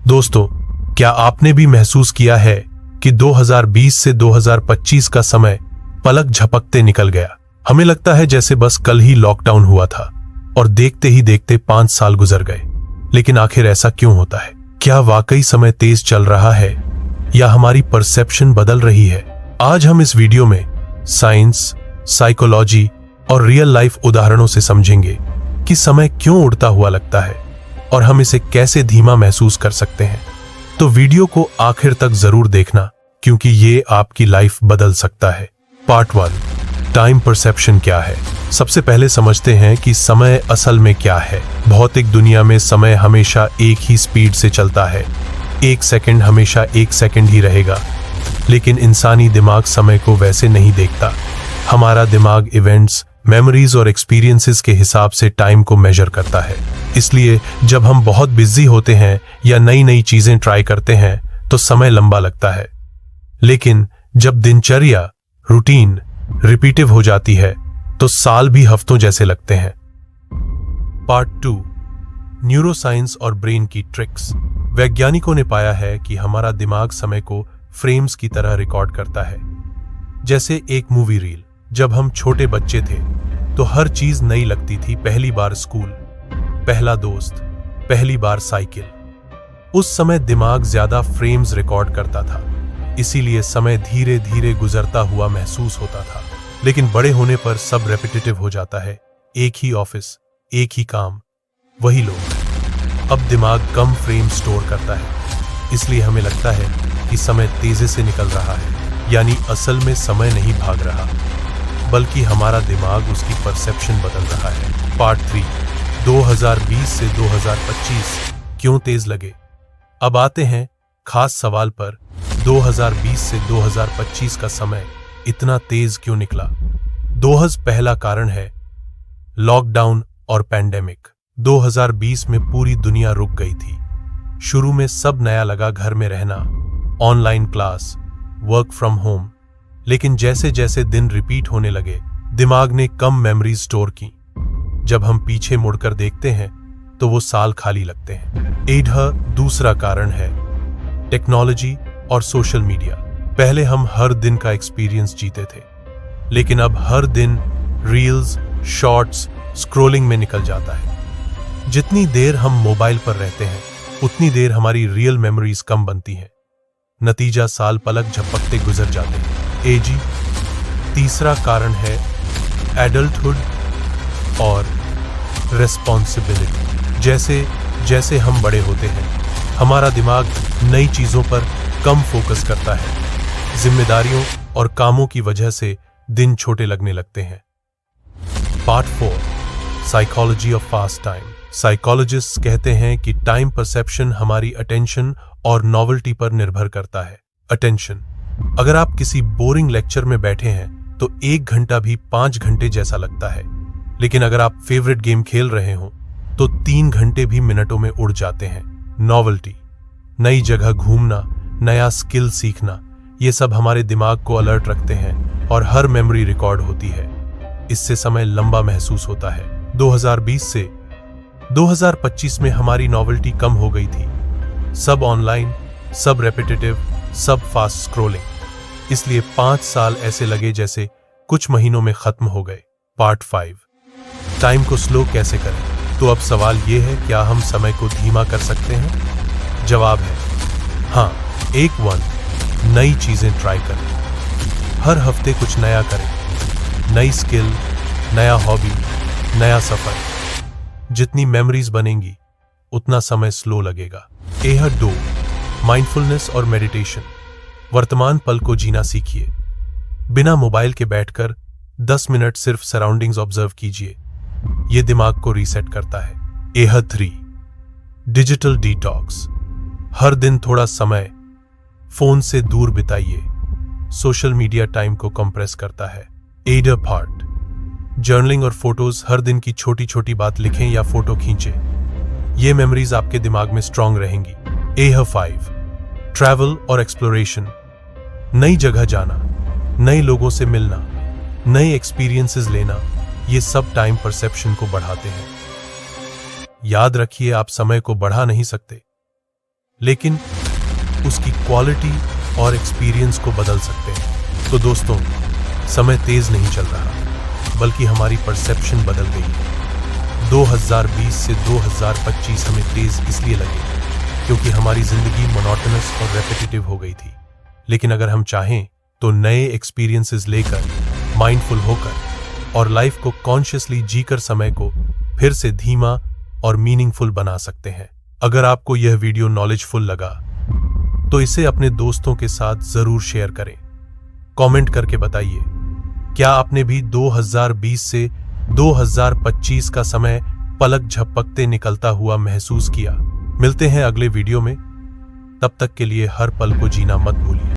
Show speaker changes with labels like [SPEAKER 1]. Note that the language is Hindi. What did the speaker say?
[SPEAKER 1] दोस्तों, क्या आपने भी महसूस किया है कि 2020 से 2025 का समय पलक झपकते निकल गया। हमें लगता है जैसे बस कल ही लॉकडाउन हुआ था और देखते ही देखते 5 साल गुजर गए। लेकिन आखिर ऐसा क्यों होता है? क्या वाकई समय तेज चल रहा है या हमारी परसेप्शन बदल रही है? आज हम इस वीडियो में साइंस, साइकोलॉजी और रियल लाइफ उदाहरणों से समझेंगे कि समय क्यों उड़ता हुआ लगता है और हम इसे कैसे धीमा महसूस कर सकते हैं। तो वीडियो को आखिर तक जरूर देखना, क्योंकि ये आपकी लाइफ बदल सकता है। पार्ट 1, टाइम परसेप्शन क्या है। सबसे पहले समझते हैं कि समय असल में क्या है। भौतिक दुनिया में समय हमेशा एक ही स्पीड से चलता है। 1 सेकंड हमेशा 1 सेकंड ही रहेगा। लेकिन इंसानी दिमाग समय को वैसे नहीं देखता। हमारा दिमाग इवेंट्स, मेमोरीज और एक्सपीरियंसेस के हिसाब से टाइम को मेजर करता है। इसलिए जब हम बहुत बिजी होते हैं या नई नई चीजें ट्राई करते हैं तो समय लंबा लगता है। लेकिन जब दिनचर्या, रूटीन रिपीटिव हो जाती है तो साल भी हफ्तों जैसे लगते हैं। पार्ट 2, न्यूरोसाइंस और ब्रेन की ट्रिक्स। वैज्ञानिकों ने पाया है कि हमारा दिमाग समय को फ्रेम्स की तरह रिकॉर्ड करता है, जैसे एक मूवी रील। जब हम छोटे बच्चे थे तो हर चीज नई लगती थी। पहली बार स्कूल, पहला दोस्त, पहली बार साइकिल। उस समय दिमाग ज्यादा फ्रेम्स रिकॉर्ड करता था, इसीलिए समय धीरे धीरे गुजरता हुआ महसूस होता था। लेकिन बड़े होने पर सब रेपिटेटिव हो जाता है। एक ही ऑफिस, एक ही काम, वही लोग। अब दिमाग कम फ्रेम स्टोर करता है, इसलिए हमें लगता है कि समय तेजी से निकल रहा है। यानी असल में समय नहीं भाग रहा, बल्कि हमारा दिमाग उसकी परसेप्शन बदल रहा है। पार्ट 3, 2020 से 2025 क्यों तेज लगे। अब आते हैं खास सवाल पर, 2020 से 2025 का समय इतना तेज क्यों निकला। पहला कारण है लॉकडाउन और पैंडेमिक। 2020 में पूरी दुनिया रुक गई थी। शुरू में सब नया लगा, घर में रहना, online class, work from home. लेकिन जैसे जैसे दिन रिपीट होने लगे, दिमाग ने कम मेमोरीज स्टोर की। जब हम पीछे मुड़कर देखते हैं तो वो साल खाली लगते हैं। दूसरा कारण है टेक्नोलॉजी और सोशल मीडिया। पहले हम हर दिन का एक्सपीरियंस जीते थे, लेकिन अब हर दिन रील्स, शॉर्ट्स, स्क्रॉलिंग में निकल जाता है। जितनी देर हम मोबाइल पर रहते हैं उतनी देर हमारी रियल मेमोरीज कम बनती हैं। नतीजा, साल पलक झपकते गुजर जाते हैं। तीसरा कारण है एडल्टहुड और रिस्पॉन्सिबिलिटी। जैसे जैसे हम बड़े होते हैं, हमारा दिमाग नई चीजों पर कम फोकस करता है। जिम्मेदारियों और कामों की वजह से दिन छोटे लगने लगते हैं। Part 4, psychology of fast time. Psychologists कहते हैं कि टाइम परसेप्शन हमारी अटेंशन और नॉवेल्टी पर निर्भर करता है। अटेंशन, अगर आप किसी बोरिंग लेक्चर में बैठे हैं तो 1 घंटा भी 5 घंटे जैसा लगता है। लेकिन अगर आप फेवरेट गेम खेल रहे हो तो 3 घंटे भी मिनटों में उड़ जाते हैं। नॉवेल्टी, नई जगह घूमना, नया स्किल सीखना, ये सब हमारे दिमाग को अलर्ट रखते हैं और हर मेमोरी रिकॉर्ड होती है। इससे समय लंबा महसूस होता है। 2020 से 2025 में हमारी नॉवेल्टी कम हो गई थी। सब ऑनलाइन, सब रेपिटेटिव, सब फास्ट स्क्रॉलिंग। इसलिए 5 साल ऐसे लगे जैसे कुछ महीनों में खत्म हो गए। पार्ट 5, टाइम को स्लो कैसे करें। तो अब सवाल यह है, क्या हम समय को धीमा कर सकते हैं? जवाब है हाँ। 1, नई चीजें ट्राई करें। हर हफ्ते कुछ नया करें। नई स्किल, नया हॉबी, नया सफर। जितनी मेमोरीज बनेंगी उतना समय स्लो लगेगा। 2, माइंडफुलनेस और मेडिटेशन। वर्तमान पल को जीना सीखिए। बिना मोबाइल के बैठकर 10 मिनट सिर्फ सराउंडिंग्स ऑब्जर्व कीजिए। यह दिमाग को रीसेट करता है। 3, डिजिटल डिटॉक्स। हर दिन थोड़ा समय फोन से दूर बिताइए। सोशल मीडिया टाइम को कंप्रेस करता है। पार्ट, जर्नलिंग और फोटोज। हर दिन की छोटी छोटी बात लिखें या फोटो खींचें। ये मेमोरीज आपके दिमाग में स्ट्रांग रहेंगी। 5, ट्रैवल और एक्सप्लोरेशन। नई जगह जाना, नए लोगों से मिलना, नए एक्सपीरियंसेस लेना, ये सब टाइम परसेप्शन को बढ़ाते हैं। याद रखिए, आप समय को बढ़ा नहीं सकते, लेकिन उसकी क्वालिटी और एक्सपीरियंस को बदल सकते हैं। तो दोस्तों, समय तेज नहीं चल रहा, बल्कि हमारी परसेप्शन बदल गई है। 2020 से 2025 हमें तेज इसलिए लगे क्योंकि हमारी जिंदगी मोनोटोनस और रेपिटेटिव हो गई थी। लेकिन अगर हम चाहें तो नए एक्सपीरियंसेस लेकर, माइंडफुल होकर और लाइफ को कॉन्शियसली जीकर समय को फिर से धीमा और मीनिंगफुल बना सकते हैं। अगर आपको यह वीडियो नॉलेजफुल लगा तो इसे अपने दोस्तों के साथ जरूर शेयर करें। कमेंट करके बताइए, क्या आपने भी 2020 से 2025 का समय पलक झपकते निकलता हुआ महसूस किया? मिलते हैं अगले वीडियो में। तब तक के लिए हर पल को जीना मत भूलिए।